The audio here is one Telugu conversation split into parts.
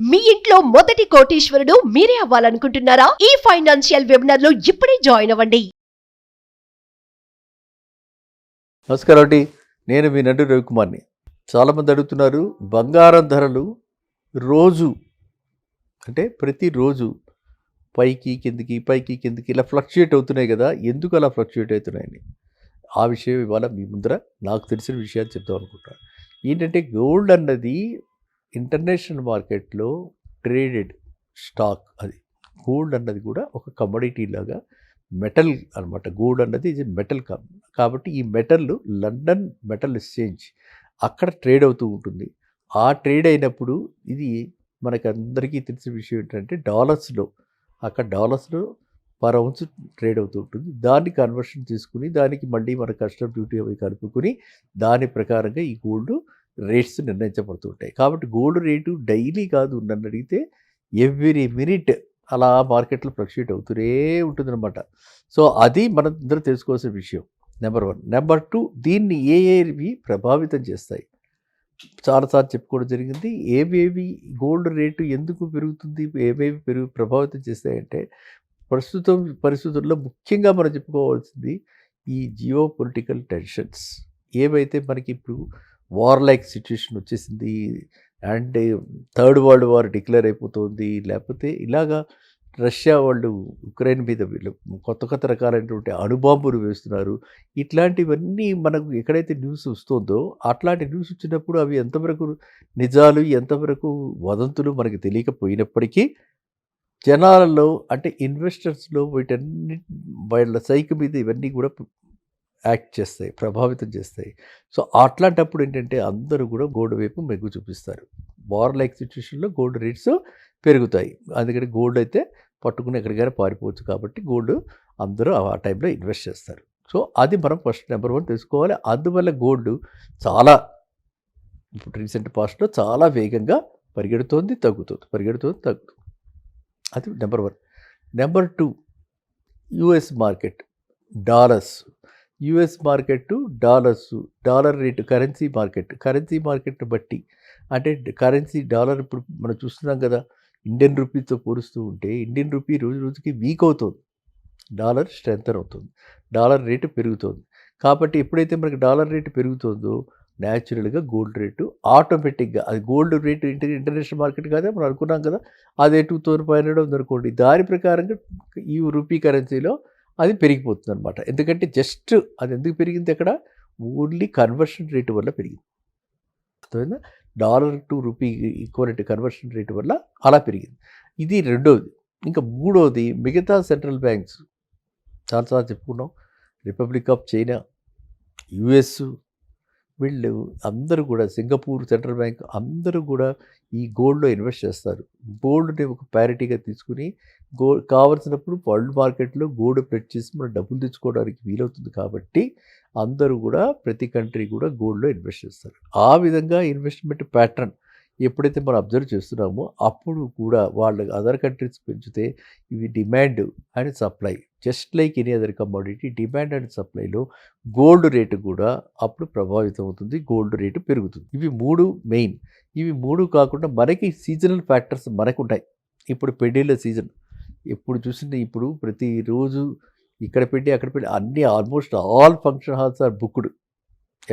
మీ ఇంట్లో మొదటి కోటీశ్వరుడు మీరే అవ్వాలనుకుంటున్నారా? ఈ ఫైనాన్షియల్ వెబినార్ లో ఇప్పుడే జాయిన్ అవ్వండి. నమస్కారం అండి, నేను మీ నడు రవికుమార్ని. చాలామంది అడుగుతున్నారు, బంగారం ధరలు రోజు అంటే ప్రతిరోజు పైకి కిందికి ఇలా ఫ్లక్చుయేట్ అవుతున్నాయి కదా, ఎందుకు అలా ఫ్లక్చుయేట్ అవుతున్నాయని ఆ విషయం ఇవాళ మీ ముందర నాకు తెలిసిన విషయాలు చెప్తాం అనుకుంటాను. ఏంటంటే గోల్డ్ అన్నది ఇంటర్నేషనల్ మార్కెట్లో ట్రేడెడ్ స్టాక్. అది గోల్డ్ అన్నది కూడా ఒక కమోడిటీ లాగా మెటల్ అనమాట. గోల్డ్ అన్నది ఇది మెటల్ కాబట్టి ఈ మెటల్ లండన్ మెటల్ ఎక్స్చేంజ్ అక్కడ ట్రేడ్ అవుతూ ఉంటుంది. ఆ ట్రేడ్ అయినప్పుడు ఇది మనకందరికీ తెలిసిన విషయం ఏంటంటే డాలర్స్లో, అక్కడ డాలర్స్లో పర్ ఔన్స్ ట్రేడ్ అవుతూ ఉంటుంది. దాన్ని కన్వర్షన్ చేసుకుని దానికి మళ్ళీ మన కస్టమ్ డ్యూటీ అవి కలుపుకొని దాని ప్రకారంగా ఈ గోల్డ్ రేట్స్ నిర్ణయించబడుతూ ఉంటాయి. కాబట్టి గోల్డ్ రేటు డైలీ కాదు, నన్ను అడిగితే ఎవ్రీ మినిట్ అలా మార్కెట్లో ఫ్లక్చుయేట్ అవుతూనే ఉంటుందన్నమాట. సో అది మనం అందరూ తెలుసుకోవాల్సిన విషయం నెంబర్ 1. నెంబర్ 2, దీన్ని ఏవి ప్రభావితం చేస్తాయి చాలాసార్లు చెప్పుకోవడం జరిగింది. ఏవేవి గోల్డ్ రేటు ఎందుకు పెరుగుతుంది, ఏవేవి ప్రభావితం చేస్తాయంటే ప్రస్తుతం పరిస్థితుల్లో ముఖ్యంగా మనం చెప్పుకోవాల్సింది ఈ జియో పొలిటికల్ టెన్షన్స్. ఏవైతే మనకి ఇప్పుడు వార్ లైక్ సిచ్యుయేషన్ వచ్చేసింది, and third world war declare అయిపోతుంది, లేకపోతే ఇలాగా రష్యా వాళ్ళు ఉక్రెయిన్ మీద వీళ్ళు కొత్త రకాలైనటువంటి అణుబాంబులు వేస్తున్నారు. ఇట్లాంటివన్నీ మనకు ఎక్కడైతే న్యూస్ వస్తుందో అట్లాంటి న్యూస్ వచ్చినప్పుడు అవి ఎంతవరకు నిజాలు, ఎంతవరకు వదంతులు మనకి తెలియకపోయినప్పటికీ జనాలలో అంటే ఇన్వెస్టర్స్లో వీటన్ని వాళ్ళ సైకి మీద ఇవన్నీ కూడా యాక్ట్ చేస్తాయి, ప్రభావితం చేస్తాయి. సో అట్లాంటప్పుడు ఏంటంటే అందరూ కూడా గోల్డ్ వైపు మెగ్గు చూపిస్తారు. వార్ లైక్ సిచ్యువేషన్లో గోల్డ్ రేట్స్ పెరుగుతాయి. అందుకని గోల్డ్ అయితే పట్టుకుని ఎక్కడికైనా పారిపోవచ్చు కాబట్టి గోల్డ్ అందరూ ఆ టైంలో ఇన్వెస్ట్ చేస్తారు. సో అది మనం ఫస్ట్ నెంబర్ 1 తెలుసుకోవాలి. అందువల్ల గోల్డ్ చాలా ఇప్పుడు రీసెంట్ పాస్ట్లో చాలా వేగంగా పరిగెడుతోంది, తగ్గుతుంది. అది number 1. Number 2, US market dollars. US market dollar rate currency మార్కెట్ని బట్టి అంటే కరెన్సీ డాలర్ ఇప్పుడు మనం చూస్తున్నాం కదా, ఇండియన్ రూపీతో పోలుస్తూ ఉంటే ఇండియన్ రూపీ రోజు రోజుకి వీక్ అవుతుంది, డాలర్ స్ట్రెంథన్ అవుతుంది, డాలర్ రేటు పెరుగుతుంది. కాబట్టి ఎప్పుడైతే మనకి డాలర్ రేటు పెరుగుతుందో న్యాచురల్గా గోల్డ్ రేటు ఆటోమేటిక్గా, అది గోల్డ్ రేటు ఇంటర్నేషనల్ మార్కెట్ కాదా మనం అనుకున్నాం కదా, అదే 2500 ఉందనుకోండి, దాని ప్రకారంగా ఈ రూపీ కరెన్సీలో అది పెరిగిపోతుంది అనమాట. ఎందుకంటే జస్ట్ అది ఎందుకు పెరిగింది, అక్కడ ఓన్లీ కన్వర్షన్ రేటు వల్ల పెరిగింది. అర్థమైందా? Dollar to rupee equal conversion rate వల్ల అలా పెరిగింది. ఇది రెండోది. ఇంకా మూడోది, మిగతా సెంట్రల్ బ్యాంక్స్ చాలాసార్లు చెప్పుకున్నాం, రిపబ్లిక్ ఆఫ్ చైనా, యుఎస్, వీళ్ళు అందరూ కూడా, సింగపూర్ సెంట్రల్ బ్యాంక్ అందరూ కూడా ఈ గోల్డ్లో ఇన్వెస్ట్ చేస్తారు. గోల్డ్ని ఒక ప్యారిటీగా తీసుకుని కావాల్సినప్పుడు వరల్డ్ మార్కెట్లో గోల్డ్ ప్రెట్ చేసి మనం డబ్బులు తెచ్చుకోవడానికి వీలవుతుంది. కాబట్టి అందరూ కూడా ప్రతి కంట్రీ కూడా గోల్డ్లో ఇన్వెస్ట్ చేస్తారు. ఆ విధంగా ఇన్వెస్ట్మెంట్ ప్యాటర్న్ ఎప్పుడైతే మనం అబ్జర్వ్ చేస్తున్నామో అప్పుడు కూడా వాళ్ళ అదర్ కంట్రీస్ పెంచితే ఇవి demand and supply, just like any other commodity, demand and సప్లైలో గోల్డ్ రేటు కూడా అప్పుడు ప్రభావితం అవుతుంది, గోల్డ్ రేటు పెరుగుతుంది. ఇవి 3 మెయిన్. ఇవి 3 కాకుండా మనకి సీజనల్ ఫ్యాక్టర్స్ మనకు ఉంటాయి. ఇప్పుడు పెళ్ళిళ్ళ సీజన్, ఎప్పుడు చూసింది ఇప్పుడు ప్రతిరోజు ఇక్కడ పెట్టి అక్కడ పెట్టి అన్నీ almost all function halls are booked,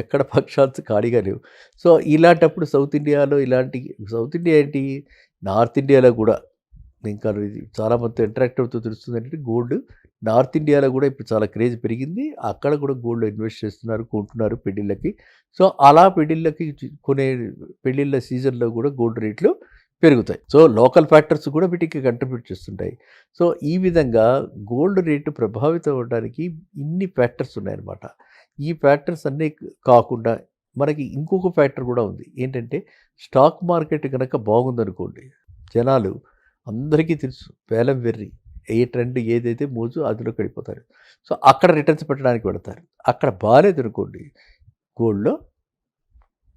ఎక్కడ ఫంక్షన్ హాల్స్ ఖాళీగా లేవు. సో ఇలాంటప్పుడు సౌత్ ఇండియాలో సౌత్ ఇండియా ఏంటి, నార్త్ ఇండియాలో కూడా ఇంకా చాలామంది ఇంటరాక్ట్ అవుతూ తెలుస్తుంది అంటే గోల్డ్ నార్త్ ఇండియాలో కూడా ఇప్పుడు చాలా క్రేజ్ పెరిగింది. అక్కడ కూడా గోల్డ్ ఇన్వెస్ట్ చేస్తున్నారు, కొంటున్నారు పెళ్ళిళ్ళకి. సో అలా పెళ్ళిళ్ళకి కొనే పెళ్ళిళ్ళ సీజన్లో కూడా గోల్డ్ రేట్లు పెరుగుతాయి. సో లోకల్ ఫ్యాక్టర్స్ కూడా వీటికి కంట్రిబ్యూట్ చేస్తుంటాయి. సో ఈ విధంగా గోల్డ్ రేటు ప్రభావితం అవ్వడానికి ఇన్ని ఫ్యాక్టర్స్ ఉన్నాయన్నమాట. ఈ ఫ్యాక్టర్స్ అన్నీ కాకుండా మనకి ఇంకొక ఫ్యాక్టర్ కూడా ఉంది. ఏంటంటే స్టాక్ మార్కెట్ కనుక బాగుందనుకోండి, జనాలు అందరికీ తెలుసు వేలం వెర్రి, ఏ ట్రెండ్ ఏదైతే మోజు అందులోకి వెళ్ళిపోతారు. సో అక్కడ రిటర్న్స్ పెట్టడానికి పెడతారు. అక్కడ బాగాలేదు అనుకోండి, గోల్డ్లో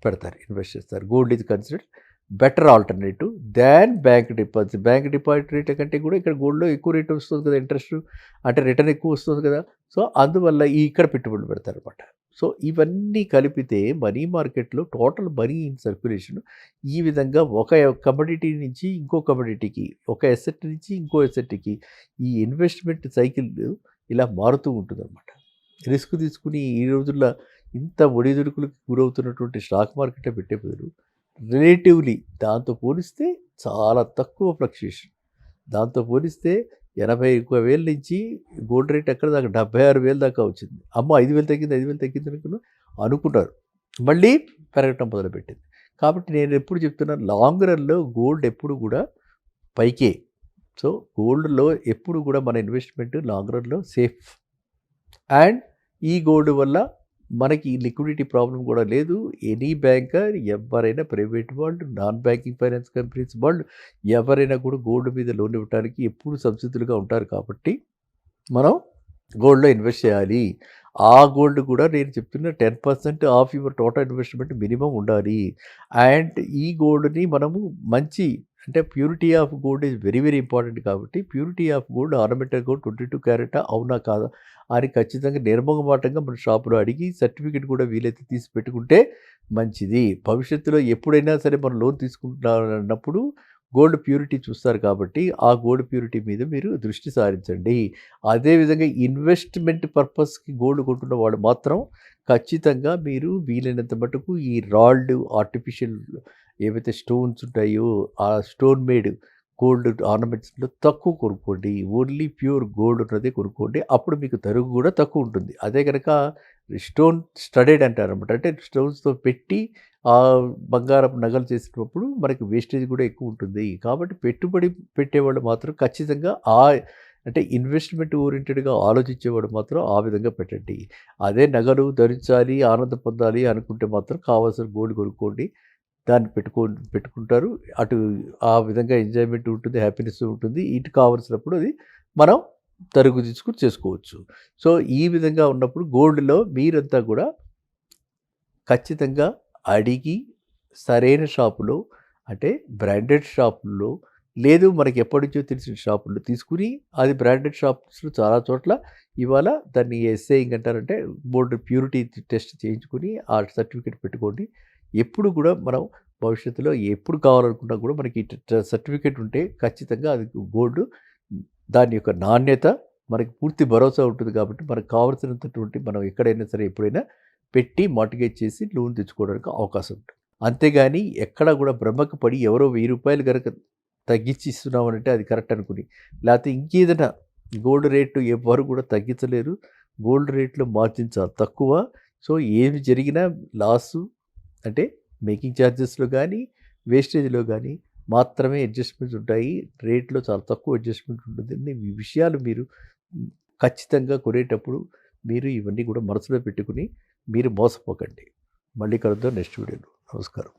పెడతారు, ఇన్వెస్ట్ చేస్తారు. Gold is considered better alternative than bank deposit. Bank deposit rate కంటే కూడా ఇక్కడ గోల్డ్లో ఎక్కువ రేట్ వస్తుంది కదా, ఇంట్రెస్ట్ అంటే రిటర్న్ ఎక్కువ వస్తుంది కదా. సో అందువల్ల ఇక్కడ పెట్టుబడులు పెడతారనమాట. సో ఇవన్నీ కలిపితే మనీ మార్కెట్లో టోటల్ మనీ ఇన్ సర్క్యులేషన్ ఈ విధంగా ఒక కమోడిటీ నుంచి ఇంకో కమోడిటీకి, ఒక ఎసెట్ నుంచి ఇంకో ఎసెట్కి ఈ ఇన్వెస్ట్మెంట్ సైకిల్ ఇలా మారుతూ ఉంటుందన్నమాట. రిస్క్ తీసుకుని ఈ రోజుల్లో ఇంత ఒడిదుడుకులకు గురవుతున్నటువంటి స్టాక్ మార్కెట్లో పెట్టే బదులు రిలేటివ్లీ దాంతో పోలిస్తే చాలా తక్కువ ఫ్లక్చుయేషన్. దాంతో పోలిస్తే 81,000 నుంచి గోల్డ్ రేట్ ఎక్కడ దాకా 76,000 దాకా వచ్చింది. అమ్మ 5,000 తగ్గింది, 5,000 తగ్గింది అనుకున్నారు, మళ్ళీ పెరగటం మొదలుపెట్టింది. కాబట్టి నేను ఎప్పుడు చెప్తున్నాను, లాంగ్ రన్లో గోల్డ్ ఎప్పుడు కూడా పైకే. సో గోల్డ్లో ఎప్పుడు కూడా మన ఇన్వెస్ట్మెంట్ లాంగ్ రన్లో సేఫ్. అండ్ ఈ గోల్డ్ వల్ల మనకి లిక్విడిటీ ప్రాబ్లం కూడా లేదు. ఎనీ బ్యాంకర్ ఎవరైనా, ప్రైవేట్ వాళ్ళు, నాన్ బ్యాంకింగ్ ఫైనాన్స్ కంపెనీస్ వాళ్ళు ఎవరైనా కూడా గోల్డ్ మీద లోన్ ఇవ్వడానికి ఎప్పుడు సంసిద్ధులుగా ఉంటారు. కాబట్టి మనం గోల్డ్లో ఇన్వెస్ట్ చేయాలి. ఆ గోల్డ్ కూడా నేను చెప్తున్న 10% of your total investment minimum ఉండాలి. అండ్ ఈ గోల్డ్ని మనము మంచి అంటే purity of gold is very very important. కాబట్టి purity of gold, ornamental gold 22 carat అవునా కాదా అని ఖచ్చితంగా నిర్మోహమాటంగా మన షాపులో అడిగి సర్టిఫికేట్ కూడా వీలైతే తీసి పెట్టుకుంటే మంచిది. భవిష్యత్తులో ఎప్పుడైనా సరే మనం లోన్ తీసుకుంటున్నప్పుడు గోల్డ్ ప్యూరిటీ చూస్తారు. కాబట్టి ఆ గోల్డ్ ప్యూరిటీ మీద మీరు దృష్టి సారించండి. అదేవిధంగా ఇన్వెస్ట్మెంట్ పర్పస్కి గోల్డ్ కొంటున్న వాళ్ళు మాత్రం ఖచ్చితంగా మీరు వీలైనంత మటుకు ఈ రాల్డ్ ఆర్టిఫిషియల్ ఏవైతే స్టోన్స్ ఉంటాయో ఆ స్టోన్ మేడ్ గోల్డ్ ఆర్నమెంట్స్లో తక్కువ కొనుక్కోండి. ఓన్లీ ప్యూర్ గోల్డ్ ఉన్నదే కొనుక్కోండి. అప్పుడు మీకు తరుగు కూడా తక్కువ ఉంటుంది. అదే కనుక స్టోన్ స్టడెడ్ అంటారు అనమాట. అంటే స్టోన్స్తో పెట్టి ఆ బంగారం నగలు చేసినప్పుడు మనకి వేస్టేజ్ కూడా ఎక్కువ ఉంటుంది. కాబట్టి పెట్టుబడి పెట్టేవాళ్ళు మాత్రం ఖచ్చితంగా అంటే ఇన్వెస్ట్మెంట్ ఓరియంటెడ్గా ఆలోచించేవాడు మాత్రం ఆ విధంగా పెట్టండి. అదే నగలు ధరించాలి, ఆనందం పొందాలి అనుకుంటే మాత్రం కావాల్సిన గోల్డ్ కొనుక్కోండి. దాన్ని పెట్టుకుంటారు. అటు ఆ విధంగా ఎంజాయ్మెంట్ ఉంటుంది, హ్యాపీనెస్ ఉంటుంది. ఇటు కావాల్సినప్పుడు అది మనం తరుగు తీసుకుని చేసుకోవచ్చు. సో ఈ విధంగా ఉన్నప్పుడు గోల్డ్లో మీరంతా కూడా ఖచ్చితంగా అడిగి సరైన షాపులో, అంటే బ్రాండెడ్ షాపుల్లో, లేదు మనకి ఎప్పటి నుంచో తెలిసిన షాపుల్లో తీసుకుని, అది బ్రాండెడ్ షాప్స్లో చాలా చోట్ల ఇవాళ దాన్ని ఎస్ఏయింగ్ అంటారంటే గోల్డ్ ప్యూరిటీ టెస్ట్ చేయించుకుని ఆ సర్టిఫికేట్ పెట్టుకోండి. ఎప్పుడు కూడా మనం భవిష్యత్తులో ఎప్పుడు కావాలనుకున్నా కూడా మనకి సర్టిఫికేట్ ఉంటే ఖచ్చితంగా అది గోల్డ్ దాని యొక్క నాణ్యత మనకి పూర్తి భరోసా ఉంటుంది. కాబట్టి మనకు కావాల్సినటువంటి మనం ఎక్కడైనా సరే ఎప్పుడైనా పెట్టి మార్టిగేజ్ చేసి లోన్ తెచ్చుకోవడానికి అవకాశం ఉంటుంది. అంతేగాని ఎక్కడ కూడా బ్రహ్మకు పడి ఎవరో ₹1000 కనుక తగ్గించి ఇస్తున్నామనంటే అది కరెక్ట్ అనుకుని, లేకపోతే ఇంకేదైనా గోల్డ్ రేటు ఎవ్వరు కూడా తగ్గించలేరు. గోల్డ్ రేట్లో మార్జిన్ చాలా తక్కువ. సో ఏమి జరిగినా లాసు అంటే మేకింగ్ ఛార్జెస్లో కానీ వేస్టేజ్లో కానీ మాత్రమే అడ్జస్ట్మెంట్స్ ఉంటాయి. రేట్లో చాలా తక్కువ అడ్జస్ట్మెంట్ ఉంటుంది. ఈ విషయాలు మీరు ఖచ్చితంగా కొనేటప్పుడు మీరు ఇవన్నీ కూడా మనసులో పెట్టుకుని మీరు మోసపోకండి. మళ్ళీ కలుద్దాం నెక్స్ట్ వీడియోలో. నమస్కారం.